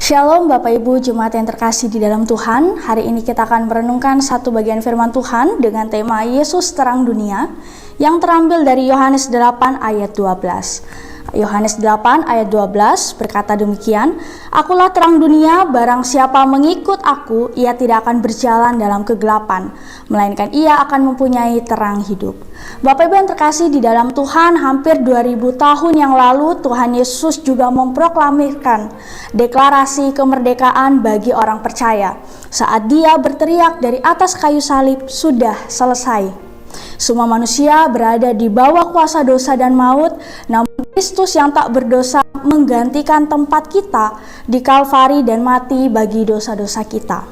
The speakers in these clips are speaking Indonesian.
Shalom Bapak Ibu Jemaat yang terkasih di dalam Tuhan. Hari ini kita akan merenungkan satu bagian firman Tuhan dengan tema Yesus Terang Dunia yang terambil dari Yohanes 8 ayat 12. Yohanes 8 ayat 12 berkata demikian, "Akulah terang dunia, barang siapa mengikut aku, ia tidak akan berjalan dalam kegelapan, melainkan ia akan mempunyai terang hidup." Bapak Ibu yang terkasih di dalam Tuhan, hampir 2000 tahun yang lalu Tuhan Yesus juga memproklamirkan deklarasi kemerdekaan bagi orang percaya saat dia berteriak dari atas kayu salib, "Sudah selesai." Semua manusia berada di bawah kuasa dosa dan maut, namun Kristus yang tak berdosa menggantikan tempat kita di Kalvari dan mati bagi dosa-dosa kita.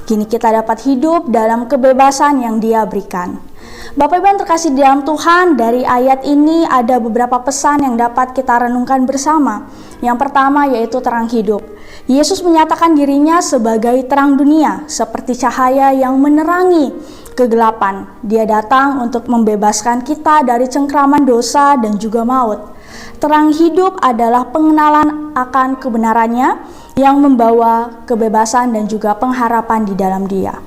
Kini kita dapat hidup dalam kebebasan yang Dia berikan. Bapak Ibu yang terkasih di dalam Tuhan, dari ayat ini ada beberapa pesan yang dapat kita renungkan bersama. Yang pertama yaitu terang hidup. Yesus menyatakan dirinya sebagai terang dunia, seperti cahaya yang menerangi kegelapan. Dia datang untuk membebaskan kita dari cengkraman dosa dan juga maut. Terang hidup adalah pengenalan akan kebenarannya yang membawa kebebasan dan juga pengharapan di dalam Dia.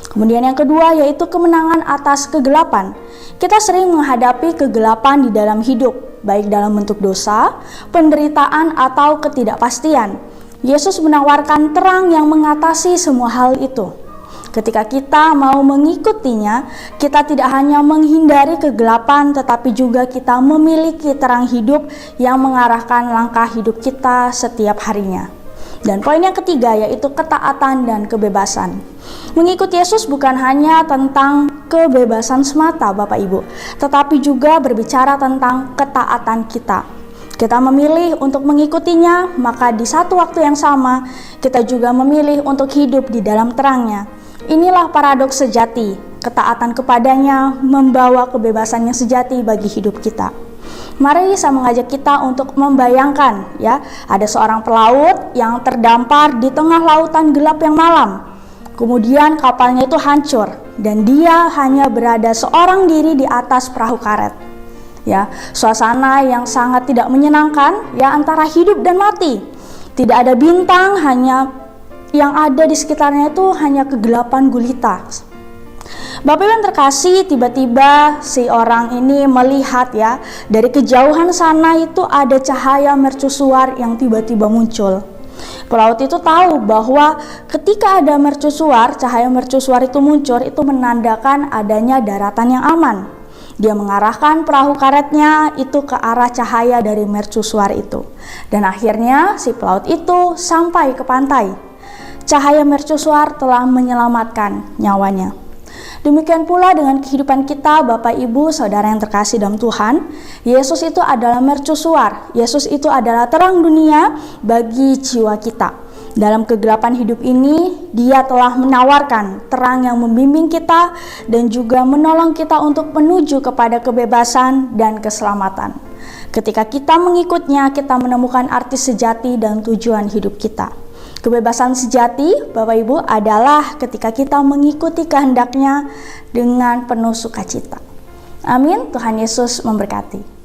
Kemudian yang kedua yaitu kemenangan atas kegelapan. Kita sering menghadapi kegelapan di dalam hidup, baik dalam bentuk dosa, penderitaan, atau ketidakpastian. Yesus menawarkan terang yang mengatasi semua hal itu. Ketika kita mau mengikutinya, kita tidak hanya menghindari kegelapan, tetapi juga kita memiliki terang hidup yang mengarahkan langkah hidup kita setiap harinya. Dan poin yang ketiga yaitu ketaatan dan kebebasan. Mengikut Yesus bukan hanya tentang kebebasan semata Bapak Ibu, tetapi juga berbicara tentang ketaatan kita. Kita memilih untuk mengikutinya, maka di satu waktu yang sama kita juga memilih untuk hidup di dalam terangnya. Inilah paradoks sejati, ketaatan kepadanya membawa kebebasan yang sejati bagi hidup kita. Mari saya mengajak kita untuk membayangkan ya, ada seorang pelaut yang terdampar di tengah lautan gelap yang malam. Kemudian kapalnya itu hancur dan dia hanya berada seorang diri di atas perahu karet. Ya, suasana yang sangat tidak menyenangkan ya, antara hidup dan mati. Tidak ada bintang, hanya yang ada di sekitarnya itu hanya kegelapan gulita. Bapak Ibu yang terkasih, tiba-tiba si orang ini melihat ya, dari kejauhan sana itu ada cahaya mercusuar yang tiba-tiba muncul. Pelaut itu tahu bahwa ketika ada mercusuar, cahaya mercusuar itu muncul, itu menandakan adanya daratan yang aman. Dia mengarahkan perahu karetnya itu ke arah cahaya dari mercusuar itu. Dan akhirnya si pelaut itu sampai ke pantai. Cahaya mercusuar telah menyelamatkan nyawanya. Demikian pula dengan kehidupan kita Bapak Ibu Saudara yang terkasih dalam Tuhan. Yesus itu adalah mercusuar. Yesus itu adalah terang dunia bagi jiwa kita. Dalam kegelapan hidup ini, Dia telah menawarkan terang yang membimbing kita dan juga menolong kita untuk menuju kepada kebebasan dan keselamatan. Ketika kita mengikutnya, kita menemukan arti sejati dan tujuan hidup kita. Kebebasan sejati, Bapak Ibu, adalah ketika kita mengikuti kehendaknya dengan penuh sukacita. Amin. Tuhan Yesus memberkati.